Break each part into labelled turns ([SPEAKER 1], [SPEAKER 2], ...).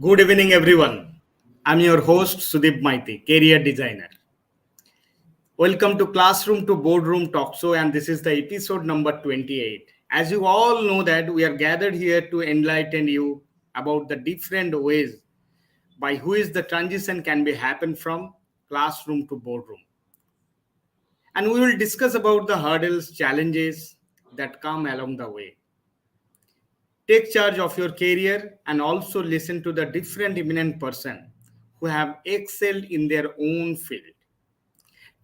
[SPEAKER 1] Good evening, everyone. I'm your host, Sudip Maiti, career designer. Welcome to Classroom to Boardroom Talk Show, and this is the episode number 28. As you all know that we are gathered here to enlighten you about the different ways by which the transition can be happen from classroom to boardroom. And we will discuss about the hurdles, challenges that come along the way. Take charge of your career and also listen to the different eminent person who have excelled in their own field.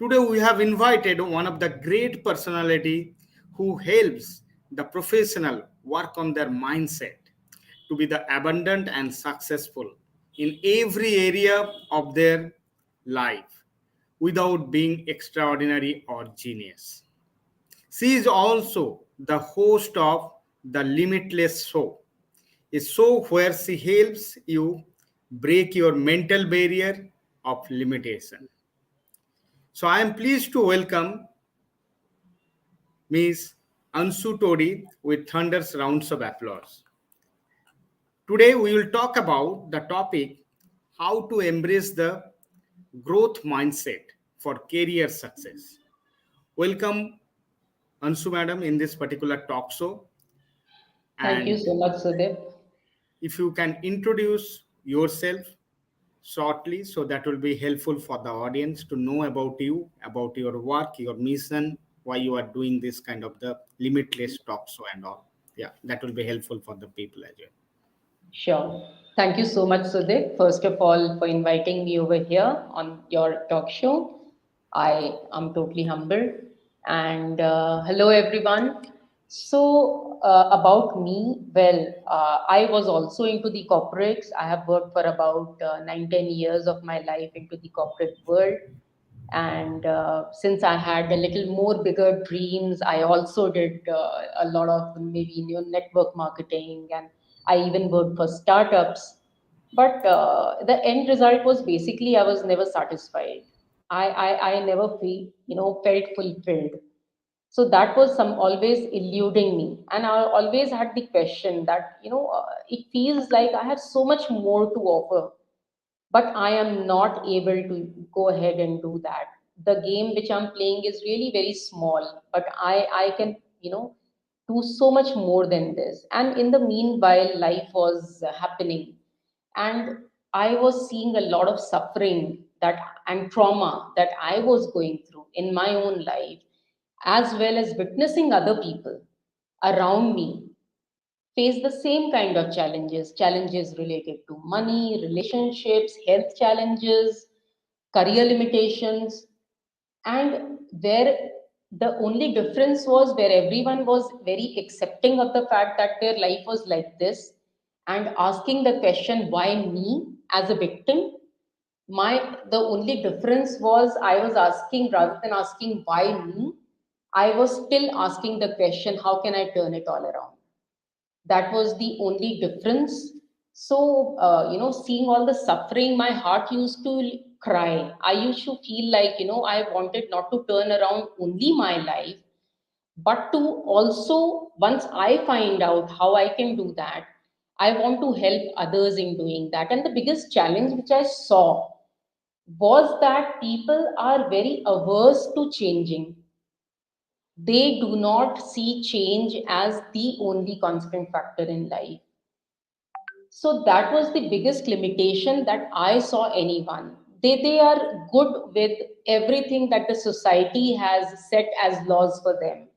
[SPEAKER 1] Today we have invited one of the great personality who helps the professional work on their mindset to be the abundant and successful in every area of their life without being extraordinary or genius. She is also the host of the Limitless Show, a show where she helps you break your mental barrier of limitation. So I am pleased to welcome Ms. Anshu Todi with thunderous rounds of applause. Today we will talk about the topic how to embrace the growth mindset for career success. Welcome Anshu madam in this particular talk show,
[SPEAKER 2] Thank you
[SPEAKER 1] and
[SPEAKER 2] so much, Sudip.
[SPEAKER 1] if you can introduce yourself shortly, so that will be helpful for the audience to know about you, about your work, your mission, why you are doing this kind of the limitless talk show and all. Yeah, that will be helpful for the people as well.
[SPEAKER 2] Sure. Thank you so much, Sudip, first of all, for inviting me over here on your talk show. I am totally humbled. And hello, everyone. So, about me, I was also into the corporates. I have worked for about 9, 10 years of my life into the corporate world. And since I had a little more bigger dreams, I also did a lot of maybe network marketing, and I even worked for startups. But the end result was basically I was never satisfied. I never felt fulfilled. So that was some always eluding me, and I always had the question that it feels like I have so much more to offer, but I am not able to go ahead and do that. The game which I'm playing is really very small, but I can do so much more than this. And in the meanwhile, life was happening, and I was seeing a lot of suffering that and trauma that I was going through in my own life, as well as witnessing other people around me face the same kind of challenges related to money, relationships, health challenges, career limitations, and where the only difference was where everyone was very accepting of the fact that their life was like this and asking the question, why me as a victim? The only difference was I was asking, rather than asking why me, I was still asking the question, how can I turn it all around? That was the only difference. So seeing all the suffering, my heart used to cry. I used to feel like I wanted not to turn around only my life, but to also, once I find out how I can do that, I want to help others in doing that. And the biggest challenge which I saw was that people are very averse to changing. They do not see change as the only constant factor in life. So that was the biggest limitation that I saw anyone. They are good with everything that the society has set as laws for them.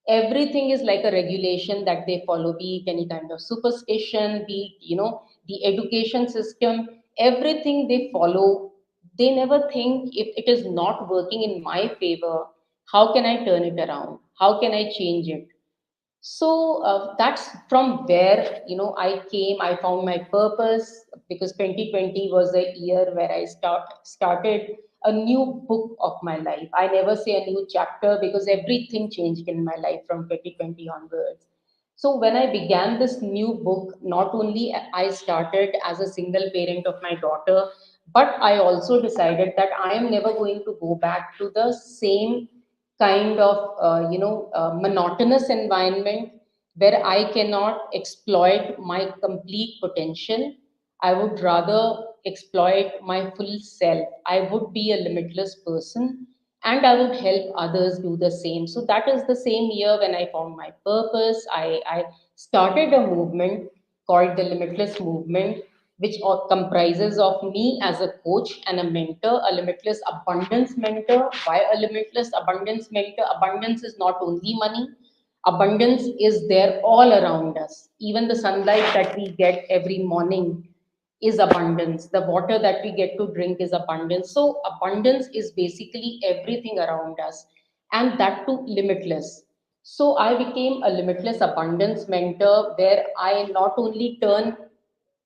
[SPEAKER 2] Everything is like a regulation that they follow, be it any kind of superstition, be it, the education system, everything they follow. They never think, if it is not working in my favor, how can I turn it around? How can I change it? So that's from where I came. I found my purpose because 2020 was a year where I started a new book of my life. I never say a new chapter because everything changed in my life from 2020 onwards. So when I began this new book, not only I started as a single parent of my daughter, but I also decided that I am never going to go back to the same kind of monotonous environment where I cannot exploit my complete potential. I would rather exploit my full self. I would be a limitless person and I would help others do the same. So that is the same year when I found my purpose. I started a movement called the Limitless Movement, which comprises of me as a coach and a mentor, a limitless abundance mentor. Why a limitless abundance mentor? Abundance is not only money, abundance is there all around us. Even the sunlight that we get every morning is abundance. The water that we get to drink is abundance. So abundance is basically everything around us, and that too limitless. So I became a limitless abundance mentor where I not only turn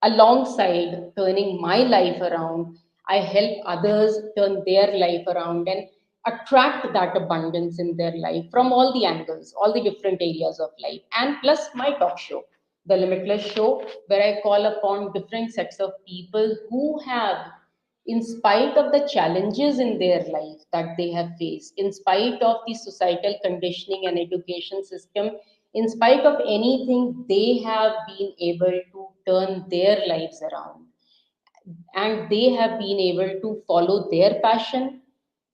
[SPEAKER 2] alongside turning my life around, I help others turn their life around and attract that abundance in their life from all the angles, all the different areas of life. And plus my talk show, the Limitless Show, where I call upon different sets of people who have, in spite of the challenges in their life that they have faced, in spite of the societal conditioning and education system, in spite of anything, they have been able to turn their lives around and they have been able to follow their passion,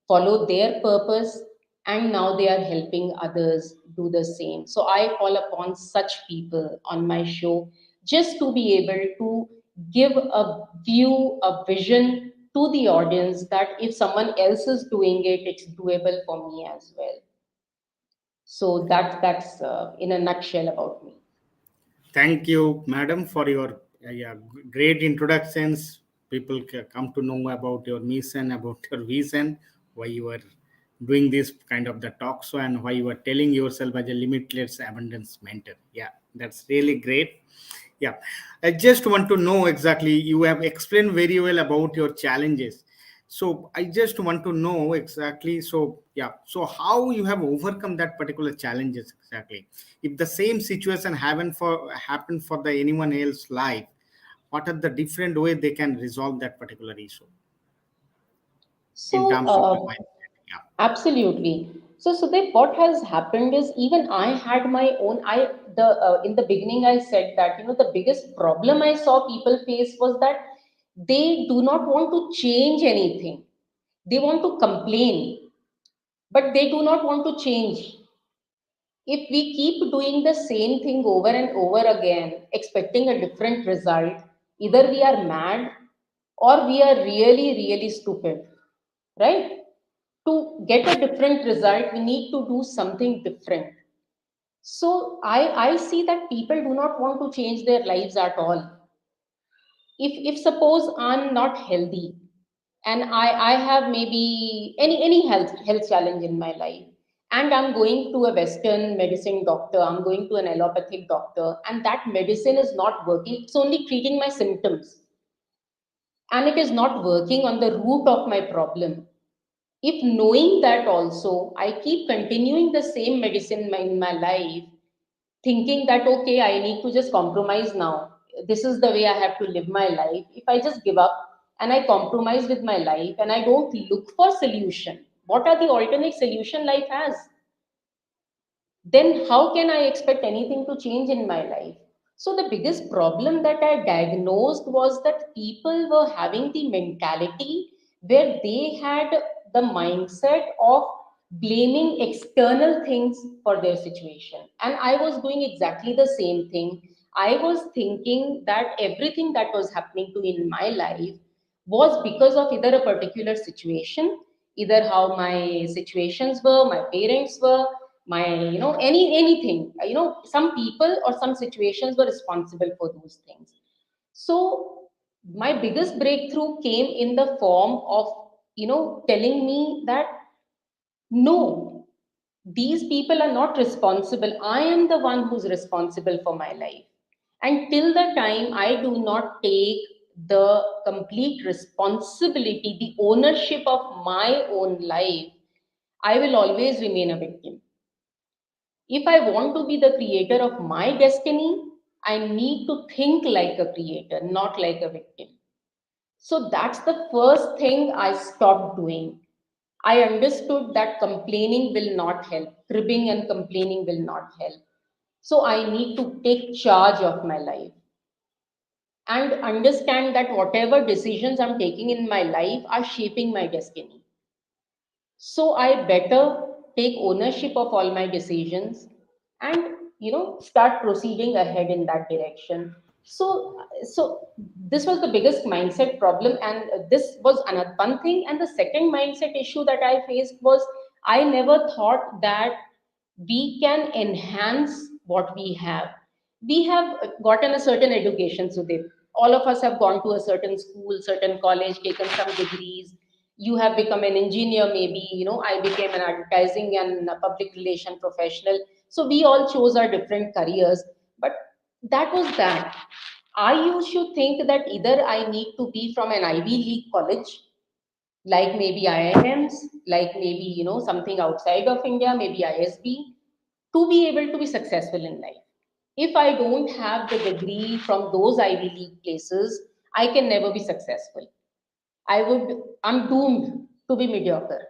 [SPEAKER 2] follow their purpose, and now they are helping others do the same. So I call upon such people on my show just to be able to give a view, a vision to the audience that if someone else is doing it, it's doable for me as well. So that's in a nutshell about me.
[SPEAKER 1] Thank you, madam, for your yeah, great introductions. People come to know about your mission, about your vision, why you are doing this kind of the talk show, and why you are telling yourself as a limitless abundance mentor. Yeah, that's really great. Yeah, I just want to know exactly. You have explained very well about your challenges. So I just want to know exactly. So yeah, so how you have overcome that particular challenges exactly. If the same situation happened for the anyone else life, what are the different way they can resolve that particular issue in
[SPEAKER 2] So,
[SPEAKER 1] terms of the mindset? Yeah.
[SPEAKER 2] absolutely. So, Sudeep, what has happened is even I had my own. In the beginning I said that the biggest problem I saw people face was that they do not want to change anything. They want to complain, but they do not want to change. If we keep doing the same thing over and over again, expecting a different result, either we are mad or we are really, really stupid, right? To get a different result, we need to do something different. So I see that people do not want to change their lives at all. If suppose I'm not healthy and I have maybe any health challenge in my life, and I'm going to a Western medicine doctor, I'm going to an allopathic doctor, and that medicine is not working, it's only treating my symptoms, and it is not working on the root of my problem. If knowing that also, I keep continuing the same medicine in my life, thinking that, okay, I need to just compromise now. This is the way I have to live my life. If I just give up and I compromise with my life and I don't look for solution, what are the alternate solution life has? Then how can I expect anything to change in my life? So the biggest problem that I diagnosed was that people were having the mentality where they had the mindset of blaming external things for their situation. And I was doing exactly the same thing. I was thinking that everything that was happening to in my life was because of either a particular situation, either how my situations were, my parents were, my anything, some people or some situations were responsible for those things. So my biggest breakthrough came in the form of telling me that no, these people are not responsible. I am the one who's responsible for my life. And till the time I do not take the complete responsibility, the ownership of my own life, I will always remain a victim. If I want to be the creator of my destiny, I need to think like a creator, not like a victim. So that's the first thing I stopped doing. I understood that complaining will not help, cribbing and complaining will not help. So I need to take charge of my life. and understand that whatever decisions I'm taking in my life are shaping my destiny. So I better take ownership of all my decisions and start proceeding ahead in that direction. So this was the biggest mindset problem, and this was another one thing. And the second mindset issue that I faced was I never thought that we can enhance what we have. We have gotten a certain education, so they all of us have gone to a certain school, certain college, taken some degrees. You have become an engineer, maybe, I became an advertising and a public relation professional. So we all chose our different careers, but that was that. I used to think that either I need to be from an Ivy League college, like maybe IIMs, like maybe something outside of India, maybe ISB, to be able to be successful in life. If I don't have the degree from those Ivy League places, I can never be successful. I'm doomed to be mediocre.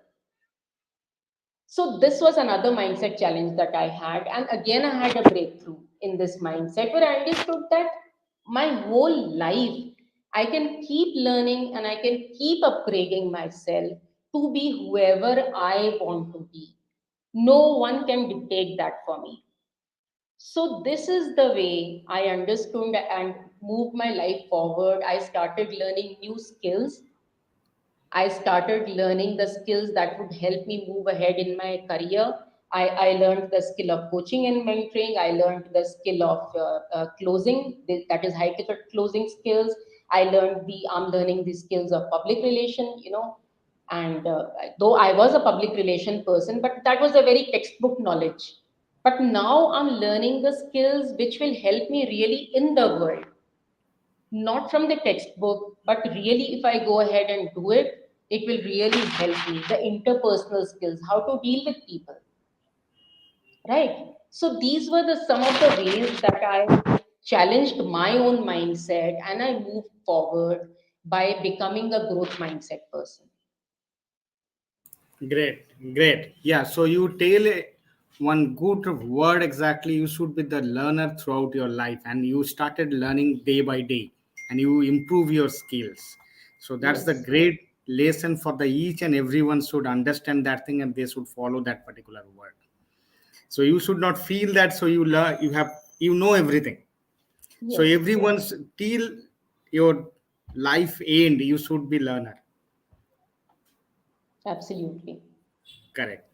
[SPEAKER 2] So this was another mindset challenge that I had. And again, I had a breakthrough in this mindset where I understood that my whole life, I can keep learning and I can keep upgrading myself to be whoever I want to be. No one can dictate that for me. So this is the way I understood and moved my life forward. I started learning new skills. I started learning the skills that would help me move ahead in my career. I learned the skill of coaching and mentoring. I learned the skill of closing, that is high ticket closing skills. I'm learning the skills of public relation, and though I was a public relation person, but that was a very textbook knowledge. But now I'm learning the skills which will help me really in the world, not from the textbook, but really if I go ahead and do it, it will really help me. The interpersonal skills, how to deal with people, right? So these were the some of the ways that I challenged my own mindset and I moved forward by becoming a growth mindset person.
[SPEAKER 1] Great, great. Yeah, so you tell one good word exactly. You should be the learner throughout your life, and you started learning day by day, and you improve your skills. So that's the
[SPEAKER 2] Yes.
[SPEAKER 1] great lesson for the each and everyone should understand that thing, and they should follow that particular word. So you should not feel that. So you learn, you know everything. So
[SPEAKER 2] Yes,
[SPEAKER 1] everyone's till your life end, you should be learner.
[SPEAKER 2] absolutely.
[SPEAKER 1] Correct.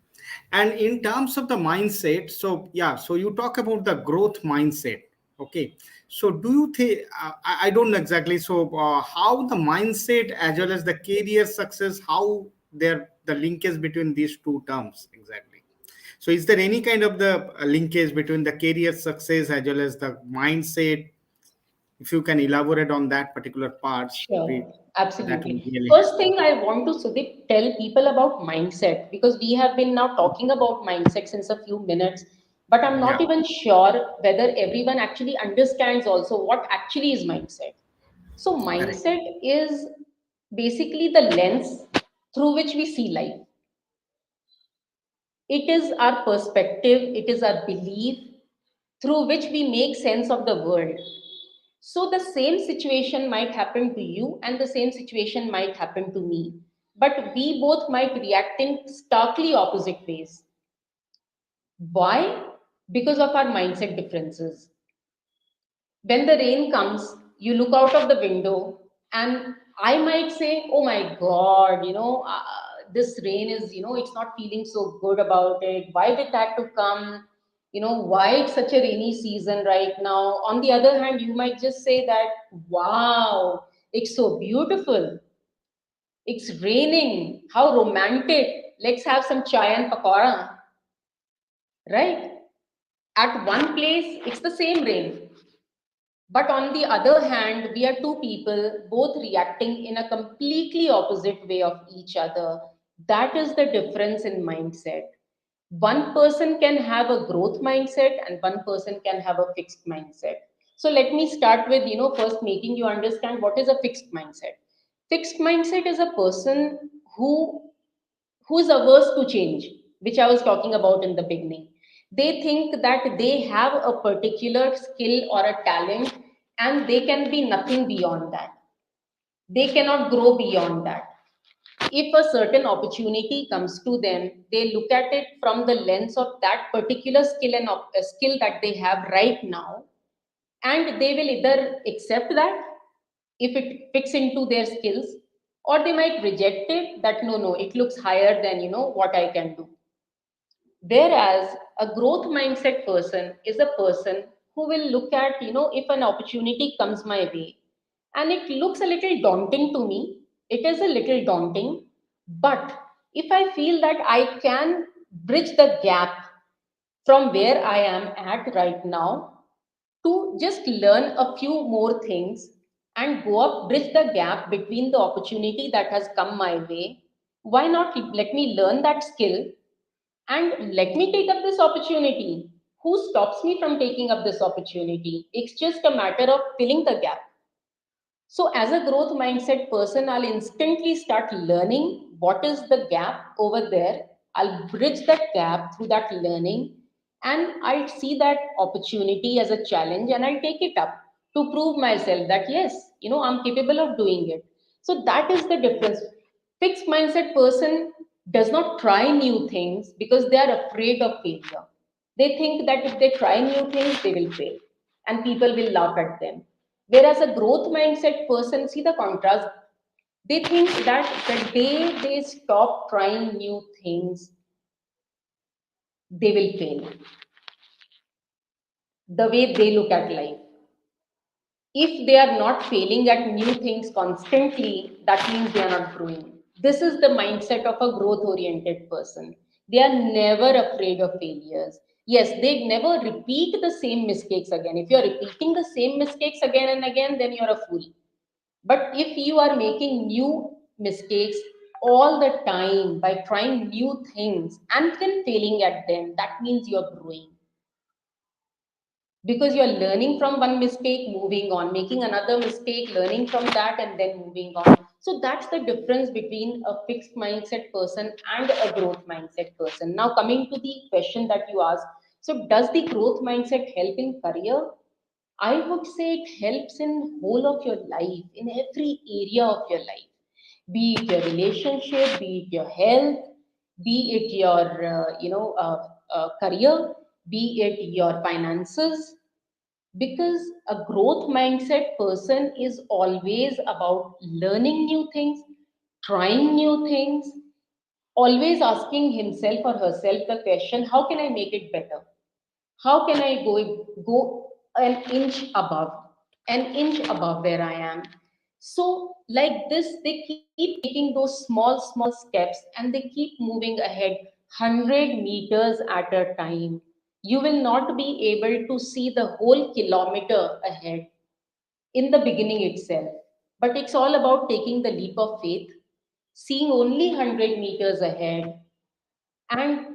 [SPEAKER 1] And in terms of the mindset, so yeah, so you talk about the growth mindset. Okay. So do you think, I don't know exactly. So how the mindset as well as the career success, how the linkage between these two terms exactly? So is there any kind of the linkage between the career success as well as the mindset? If you can elaborate on that particular parts,
[SPEAKER 2] Sure,
[SPEAKER 1] that will
[SPEAKER 2] absolutely.
[SPEAKER 1] really help.
[SPEAKER 2] First thing I want to Sudip tell people about mindset, because we have been now talking about mindset since a few minutes, but I'm not
[SPEAKER 1] Yeah,
[SPEAKER 2] even sure whether everyone actually understands also what actually is mindset. So
[SPEAKER 1] correct.
[SPEAKER 2] mindset is basically the lens through which we see life. It is our perspective, it is our belief through which we make sense of the world. So the same situation might happen to you, and the same situation might happen to me. But we both might react in starkly opposite ways. Why? Because of our mindset differences. When the rain comes, you look out of the window, and I might say, oh my God, this rain is, it's not feeling so good about it. Why did that to come? Why it's such a rainy season right now? On the other hand, you might just say that, wow, it's so beautiful. It's raining. How romantic. Let's have some chai and pakora, right? At one place, it's the same rain. But on the other hand, we are two people both reacting in a completely opposite way of each other. That is the difference in mindset. One person can have a growth mindset and one person can have a fixed mindset. So let me start with, first making you understand what is a fixed mindset. Fixed mindset is a person who's averse to change, which I was talking about in the beginning. They think that they have a particular skill or a talent, and they can be nothing beyond that. They cannot grow beyond that. If a certain opportunity comes to them, they look at it from the lens of that particular skill and skill that they have right now, and they will either accept that if it fits into their skills, or they might reject it that no, it looks higher than what I can do. Whereas a growth mindset person is a person who will look at, if an opportunity comes my way and it looks a little daunting to me, it is a little daunting, but if I feel that I can bridge the gap from where I am at right now to just learn a few more things and go up, bridge the gap between the opportunity that has come my way, why not let me learn that skill and let me take up this opportunity? Who stops me from taking up this opportunity? It's just a matter of filling the gap. So, as a growth mindset person, I'll instantly start learning what is the gap over there. I'll bridge that gap through that learning, and I'll see that opportunity as a challenge and I'll take it up to prove myself that yes, I'm capable of doing it. So, that is the difference. Fixed mindset person does not try new things because they are afraid of failure. They think that if they try new things, they will fail and people will laugh at them. Whereas a growth mindset person, see the contrast, they think that the day they stop trying new things, they will fail. The way they look at life. If they are not failing at new things constantly, that means they are not growing. This is the mindset of a growth oriented person. They are never afraid of failures. Yes, they never repeat the same mistakes again. If you are repeating the same mistakes again and again, then you're a fool. But if you are making new mistakes all the time by trying new things and then failing at them, that means you're growing, because you're learning from one mistake, moving on, making another mistake, learning from that, and then moving on. So that's the difference between a fixed mindset person and a growth mindset person. Now, coming to the question that you asked, so does the growth mindset help in career? I would say it helps in whole of your life, in every area of your life, be it your relationship, be it your health, be it your career, be it your finances, because a growth mindset person is always about learning new things, trying new things, always asking himself or herself the question, how can I make it better? How can I go an inch above, where I am? So like this, they keep taking those small steps and they keep moving ahead 100 meters at a time. You will not be able to see the whole kilometer ahead in the beginning itself, but it's all about taking the leap of faith, seeing only 100 meters ahead and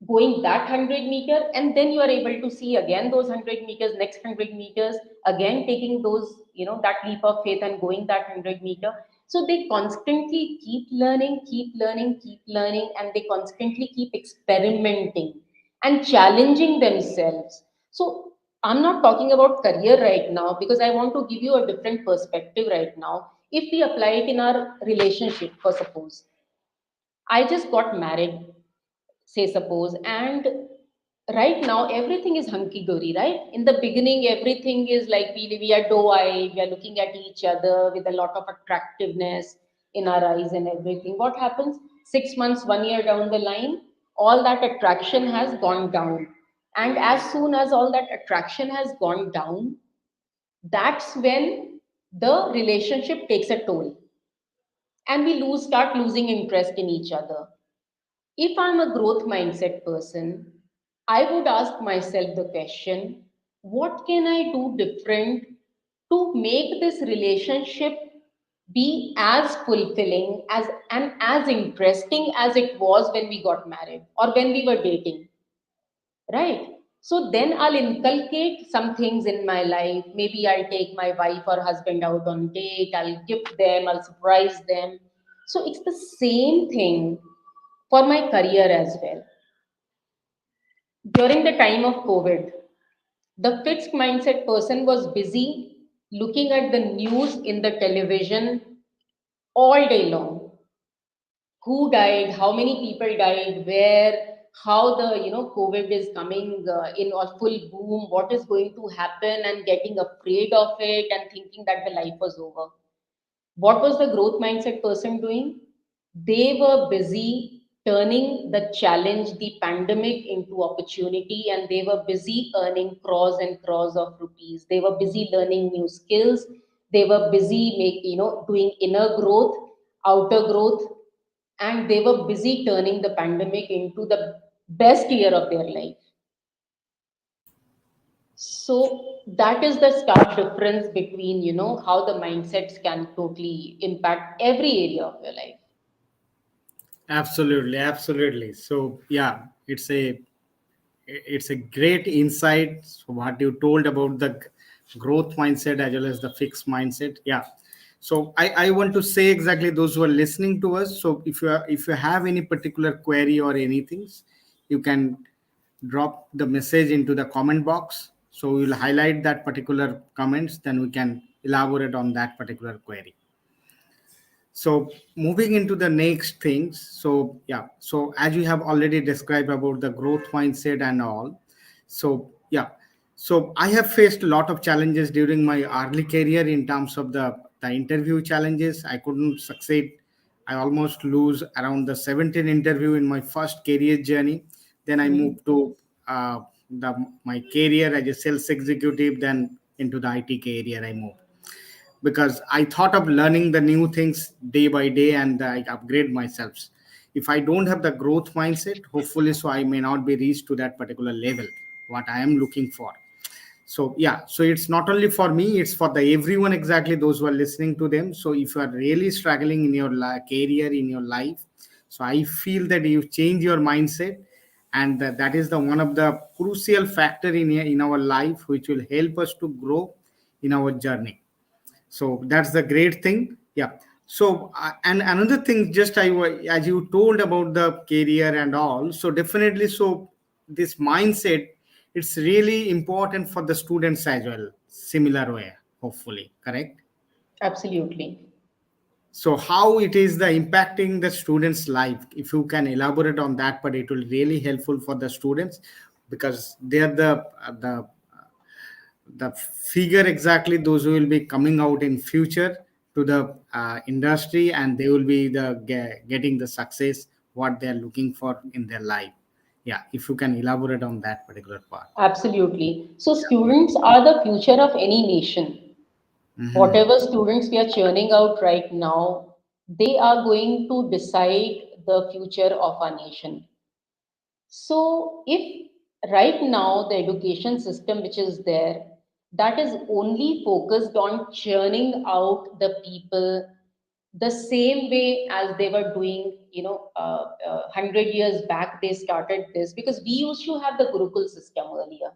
[SPEAKER 2] going that 100 meter, and then you are able to see again those 100 meters, next 100 meters, again taking those, that leap of faith and going that 100 meter. So they constantly keep learning, keep learning, and they constantly keep experimenting and challenging themselves. So I'm not talking about career right now because I want to give you a different perspective right now. If we apply it in our relationship, for suppose I just got married, say suppose, and right now everything is hunky dory, right? In the beginning everything is like we are doe eyed, we are looking at each other with a lot of attractiveness in our eyes and everything. What happens 6 months, 1 year down the line, all that attraction has gone down, and as soon as all that attraction has gone down, that's when the relationship takes a toll and we start losing interest in each other. If I'm a growth mindset person, I would ask myself the question, what can I do different to make this relationship be as fulfilling as and as interesting as it was when we got married or when we were dating, right? So then I'll inculcate some things in my life. Maybe I'll take my wife or husband out on date, I'll gift them, I'll surprise them. So it's the same thing for my career as well. During the time of COVID, the fixed mindset person was busy looking at the news in the television all day long. Who died, how many people died, where, how the COVID is coming in a full boom, what is going to happen, and getting afraid of it and thinking that the life was over. What was the growth mindset person doing? They were busy turning the challenge, the pandemic, into opportunity, and they were busy earning crores and crores of rupees. They were busy learning new skills. They were busy doing inner growth, outer growth, and they were busy turning the pandemic into the best year of their life. So that is the stark difference between how the mindsets can totally impact every area of your life.
[SPEAKER 1] Absolutely, absolutely. So yeah, it's a great insight. So what you told about the growth mindset as well as the fixed mindset. Yeah. So I want to say exactly those who are listening to us. So if you have any particular query or anything, you can drop the message into the comment box. So we will highlight that particular comments. Then we can elaborate on that particular query. So moving into the next things. So yeah, so as you have already described about the growth mindset and all. So yeah, so I have faced a lot of challenges during my early career in terms of the interview challenges. I couldn't succeed. I almost lose around the 17 interview in my first career journey. Then I
[SPEAKER 2] Mhm.
[SPEAKER 1] moved to the my career as a sales executive. Then into the IT career I moved because I thought of learning the new things day by day and I upgrade myself. If I don't have the growth mindset, hopefully, so I may not be reached to that particular level what I am looking for. So yeah, so it's not only for me, it's for the everyone exactly those who are listening to them. So if you are really struggling in your career in your life, so I feel that you change your mindset, and that is the one of the crucial factor in our life which will help us to grow in our journey. So that's the great thing. Yeah. So and another thing, just as you told about the career and all, so definitely, so this mindset, it's really important for the students as well, similar way, hopefully, correct?
[SPEAKER 2] Absolutely.
[SPEAKER 1] So how it is the impacting the students life, if you can elaborate on that, but it will really helpful for the students because they're the figure exactly those who will be coming out in future to the industry, and they will be getting the success what they are looking for in their life. Yeah, if you can elaborate on that particular part.
[SPEAKER 2] Absolutely. So students are the future of any nation.
[SPEAKER 1] Hmm.
[SPEAKER 2] Whatever students we are churning out right now, they are going to decide the future of our nation. So, if right now the education system which is there, that is only focused on churning out the people the same way as they were doing, 100 years back, they started this because we used to have the Gurukul system earlier,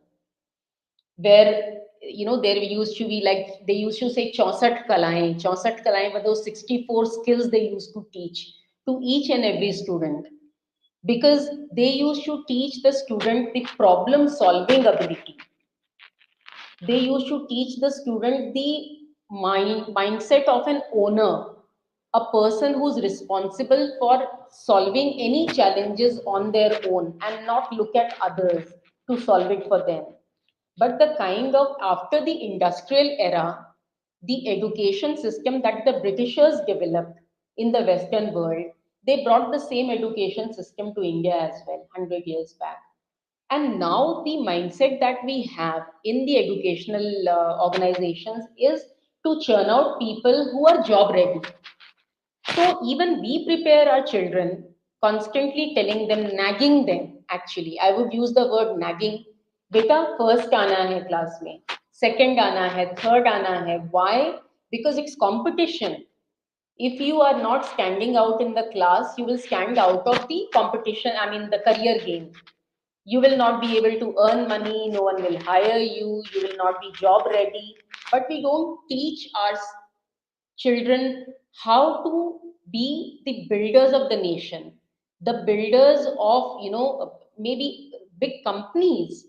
[SPEAKER 2] where there used to be, like they used to say, 64 kalaएं were those 64 skills they used to teach to each and every student, because they used to teach the student the problem solving ability. They used to teach the student the mindset of an owner, a person who's responsible for solving any challenges on their own and not look at others to solve it for them. But the kind of, after the industrial era, the education system that the Britishers developed in the Western world, they brought the same education system to India as well, 100 years back. And now the mindset that we have in the educational organizations is to churn out people who are job ready. So even we prepare our children, constantly telling them, nagging them. Actually, I would use the word nagging. Beta, first आना है class में, second आना है, third आना है. Why? Because it's competition. If you are not standing out in the class, you will stand out of the competition. I mean, the career game. You will not be able to earn money. No one will hire you. You will not be job ready. But we don't teach our children how to be the builders of the nation, the builders of maybe big companies.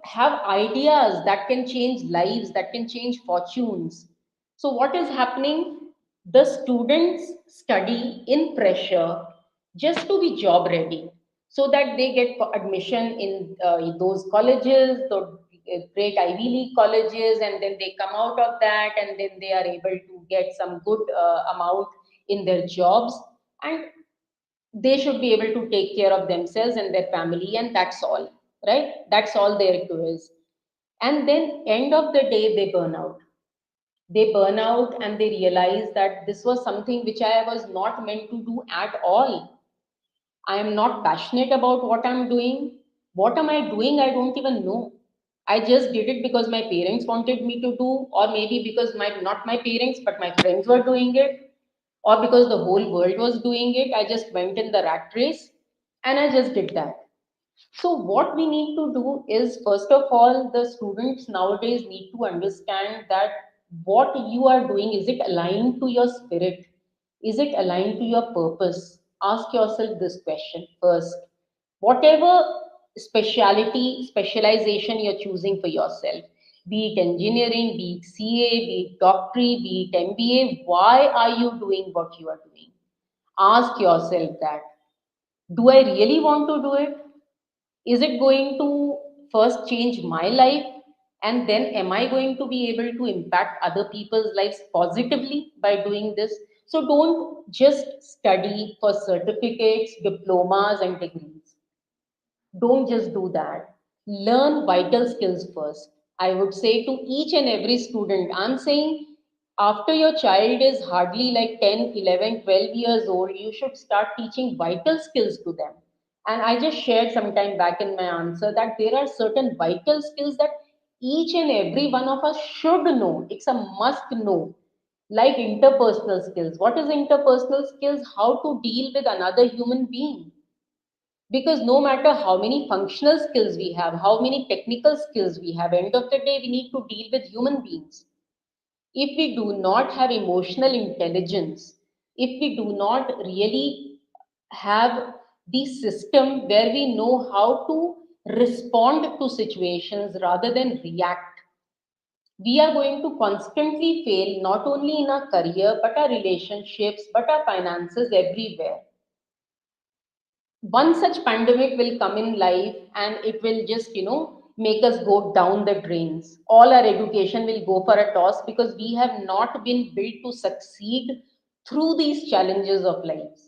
[SPEAKER 2] have ideas that can change lives, that can change fortunes. So what is happening? The students study in pressure just to be job ready, so that they get admission in those colleges, those great Ivy League colleges, and then they come out of that, and then they are able to get some good amount in their jobs, and they should be able to take care of themselves and their family, and that's all, right? That's all their to is. And then end of the day they burn out. They burn out and they realize that this was something which I was not meant to do at all. I am not passionate about what I'm doing. What am I doing? I don't even know. I just did it because my parents wanted me to do, or maybe because my not my parents but my friends were doing it, or because the whole world was doing it. I just went in the rat race and I just did that. So, what we need to do is, first of all, the students nowadays need to understand that what you are doing, is it aligned to your spirit? Is it aligned to your purpose? Ask yourself this question first. Whatever speciality, specialization you're choosing for yourself, be it engineering, be it CA, be it doctorate, be it MBA, why are you doing what you are doing? Ask yourself that. Do I really want to do it? Is it going to first change my life? And then am I going to be able to impact other people's lives positively by doing this? So don't just study for certificates, diplomas, and degrees. Don't just do that. Learn vital skills first. I would say to each and every student, I'm saying after your child is hardly like 10, 11, 12 years old, you should start teaching vital skills to them. And I just shared some time back in my answer that there are certain vital skills that each and every one of us should know. It's a must know. Like interpersonal skills. What is interpersonal skills? How to deal with another human being, because no matter how many functional skills we have, how many technical skills we have, end of the day we need to deal with human beings. If we do not have emotional intelligence, if we do not really have the system where we know how to respond to situations rather than react, we are going to constantly fail, not only in our career but our relationships, but our finances, everywhere. One such pandemic will come in life and it will just make us go down the drains. All our education will go for a toss because we have not been built to succeed through these challenges of life.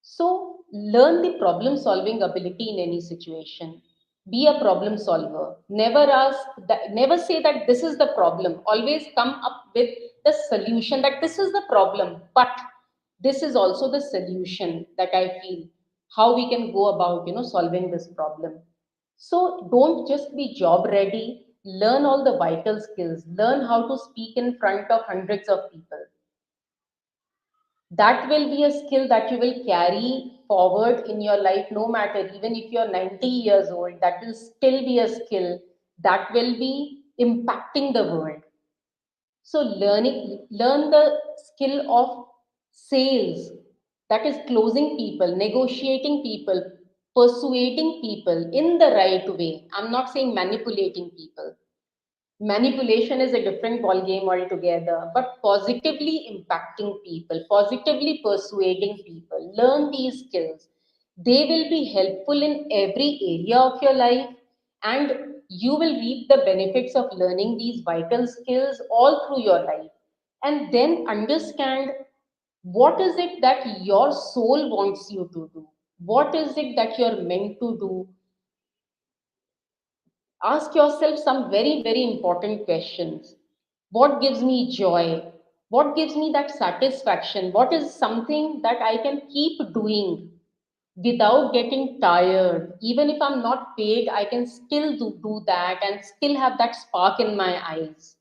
[SPEAKER 2] So learn the problem solving ability in any situation. Be a problem solver. Never say that this is the problem. Always come up with the solution that this is the problem, but this is also the solution that I feel how we can go about, solving this problem. So don't just be job ready. Learn all the vital skills. Learn how to speak in front of hundreds of people. That will be a skill that you will carry forward in your life, no matter, even if you're 90 years old, that will still be a skill that will be impacting the world. So learn the skill of sales, that is closing people, negotiating people, persuading people in the right way. I'm not saying manipulating people. Manipulation is a different ball game altogether, but positively impacting people, positively persuading people. Learn these skills. They will be helpful in every area of your life, and you will reap the benefits of learning these vital skills all through your life. And then understand what is it that your soul wants you to do, what is it that you're meant to do. Ask yourself some very, very important questions. What gives me joy? What gives me that satisfaction? What is something that I can keep doing without getting tired? Even if I'm not paid, I can still do that and still have that spark in my eyes.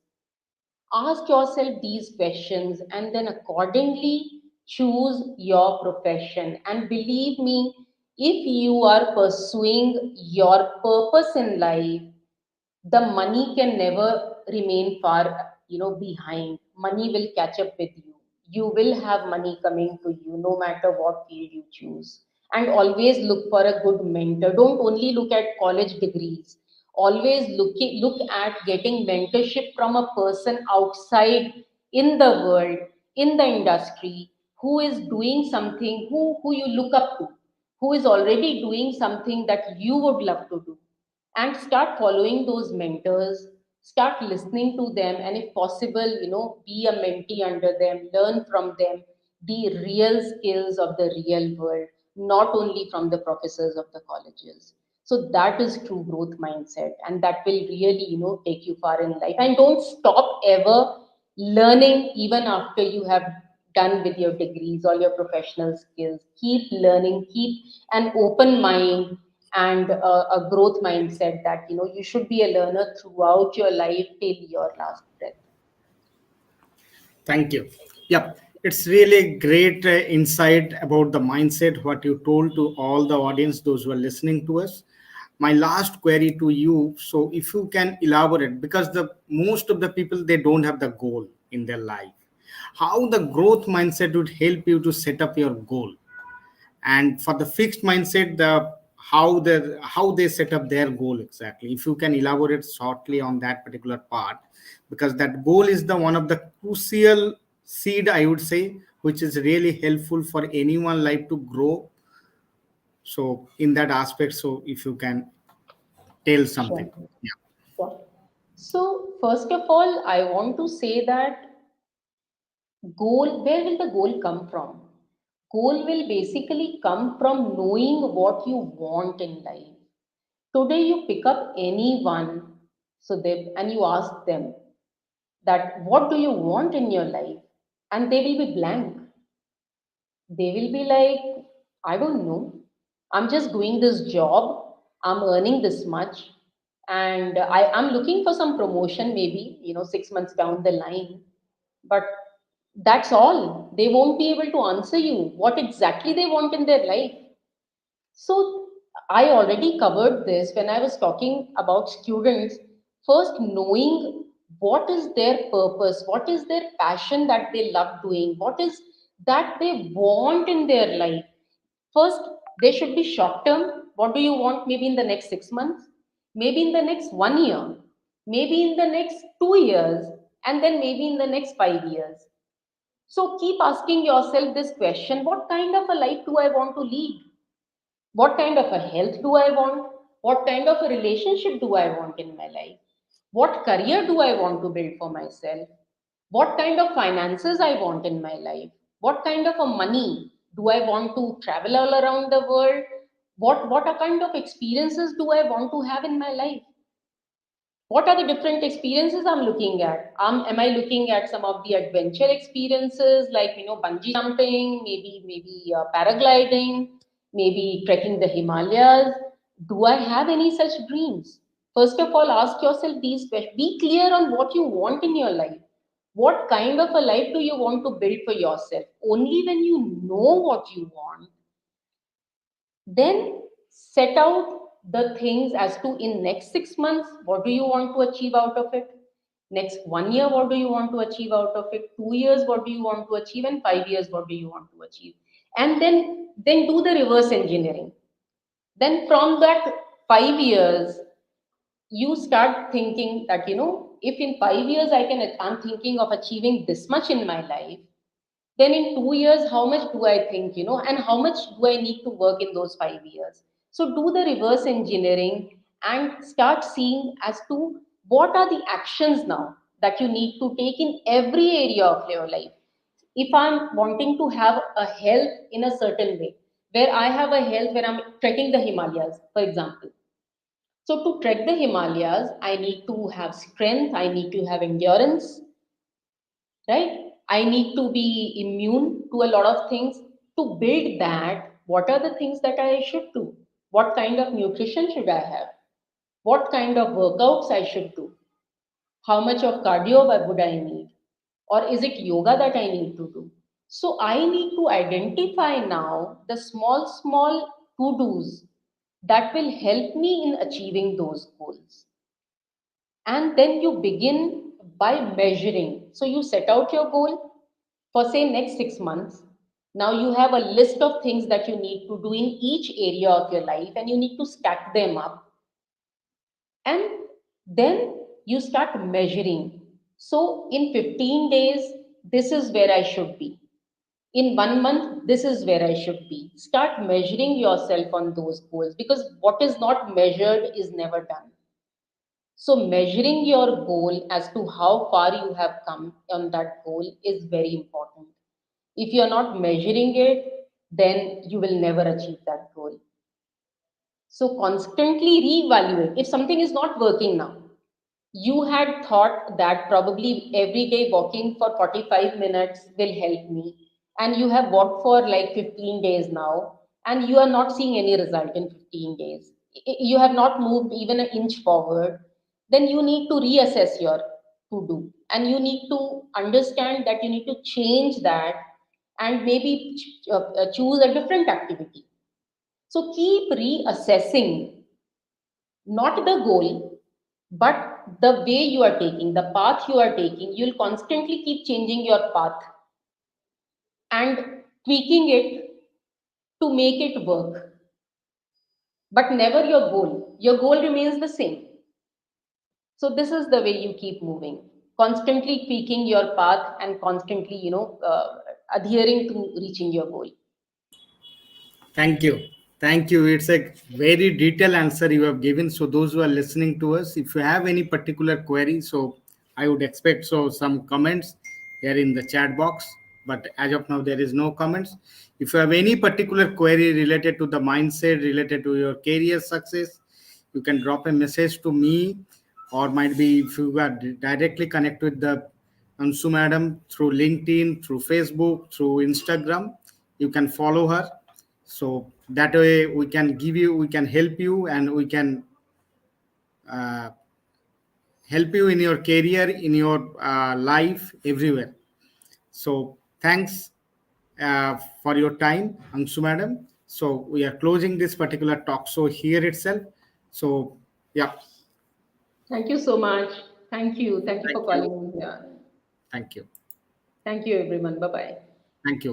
[SPEAKER 2] Ask yourself these questions and then accordingly choose your profession. And believe me, if you are pursuing your purpose in life, the money can never remain far behind. Money will catch up with you. You will have money coming to you no matter what field you choose. And always look for a good mentor. Don't only look at college degrees. always look at getting mentorship from a person outside in the world, in the industry, who is doing something, who you look up to, who is already doing something that you would love to do, and start following those mentors, start listening to them, and if possible, be a mentee under them, learn from them the real skills of the real world, not only from the professors of the colleges. So that is true growth mindset, and that will really take you far in life. And don't stop ever learning even after you have done with your degrees, all your professional skills. Keep learning, keep an open mind and a growth mindset that you should be a learner throughout your life till your last breath.
[SPEAKER 1] Thank you. Yeah, it's really great insight about the mindset, what you told to all the audience, those who are listening to us. My last query to you, so if you can elaborate, because the most of the people, they don't have the goal in their life. How the growth mindset would help you to set up your goal? And for the fixed mindset, how they set up their goal exactly, if you can elaborate shortly on that particular part, because that goal is the one of the crucial seed, I would say, which is really helpful for anyone life to grow. So in that aspect, so if you can tell something.
[SPEAKER 2] Sure.
[SPEAKER 1] Yeah.
[SPEAKER 2] Sure. So, first of all, I want to say that goal, where will the goal come from? Goal will basically come from knowing what you want in life. Today, you pick up anyone, so they, and you ask them that what do you want in your life, and they will be blank. They will be like, I don't know. I'm just doing this job. I'm earning this much. And I'm looking for some promotion, maybe, 6 months down the line. But that's all. They won't be able to answer you what exactly they want in their life. So I already covered this when I was talking about students. First, knowing what is their purpose, what is their passion that they love doing, what is that they want in their life. First, they should be short term. What do you want maybe in the next 6 months? Maybe in the next 1 year, maybe in the next 2 years, and then maybe in the next 5 years. So keep asking yourself this question: what kind of a life do I want to lead? What kind of a health do I want? What kind of a relationship do I want in my life? What career do I want to build for myself? What kind of finances I want in my life? What kind of a money do I want to travel all around the world? What a kind of experiences do I want to have in my life? What are the different experiences I'm looking at? Am I looking at some of the adventure experiences like bungee jumping, maybe paragliding, maybe trekking the Himalayas? Do I have any such dreams? First of all, ask yourself these questions. Be clear on what you want in your life. What kind of a life do you want to build for yourself? Only when you know what you want, then set out the things as to in next 6 months, what do you want to achieve out of it? Next 1 year, what do you want to achieve out of it? 2 years, what do you want to achieve? And 5 years, what do you want to achieve? And then do the reverse engineering. Then from that 5 years, you start thinking that if in 5 years I'm thinking of achieving this much in my life, then in 2 years, how much do I think, and how much do I need to work in those 5 years? So do the reverse engineering and start seeing as to what are the actions now that you need to take in every area of your life. If I'm wanting to have a health in a certain way, where I have a health where I'm trekking the Himalayas, for example. So to trek the Himalayas, I need to have strength, I need to have endurance, right? I need to be immune to a lot of things. To build that, what are the things that I should do? What kind of nutrition should I have? What kind of workouts I should do? How much of cardio would I need? Or is it yoga that I need to do? So I need to identify now the small to dos that will help me in achieving those goals. And then you begin by measuring. So you set out your goal for say next 6 months. Now you have a list of things that you need to do in each area of your life and you need to stack them up. And then you start measuring. So in 15 days, this is where I should be. In 1 month, this is where I should be. Start measuring yourself on those goals, because what is not measured is never done. So measuring your goal as to how far you have come on that goal is very important. If you are not measuring it, then you will never achieve that goal. So constantly reevaluate. If something is not working now, you had thought that probably every day walking for 45 minutes will help me, and you have walked for like 15 days now, and you are not seeing any result in 15 days. You have not moved even an inch forward. Then you need to reassess your to do, and you need to understand that you need to change that, and maybe choose a different activity. So keep reassessing, not the goal, but the way you are taking, the path you are taking. You'll constantly keep changing your path and tweaking it to make it work, but never your goal. Your goal remains the same. So this is the way you keep moving, constantly tweaking your path and constantly, adhering to reaching your goal.
[SPEAKER 1] Thank you. Thank you. It's a very detailed answer you have given. So those who are listening to us, if you have any particular query, so I would expect so some comments here in the chat box. But as of now, there is no comments. If you have any particular query related to the mindset, related to your career success, you can drop a message to me, or might be if you are directly connect with the Ansu madam through LinkedIn, through Facebook, through Instagram, you can follow her. So that way we can help you, and we can uh, help you in your career, in your life, everywhere. So thanks for your time, Anshu madam. So we are closing this particular talk show here itself. So yeah,
[SPEAKER 2] Thank you so much. Thank you. Thank you
[SPEAKER 1] thank
[SPEAKER 2] for
[SPEAKER 1] you,
[SPEAKER 2] calling me here.
[SPEAKER 1] thank you,
[SPEAKER 2] Thank you, everyone. Bye bye.
[SPEAKER 1] thank you.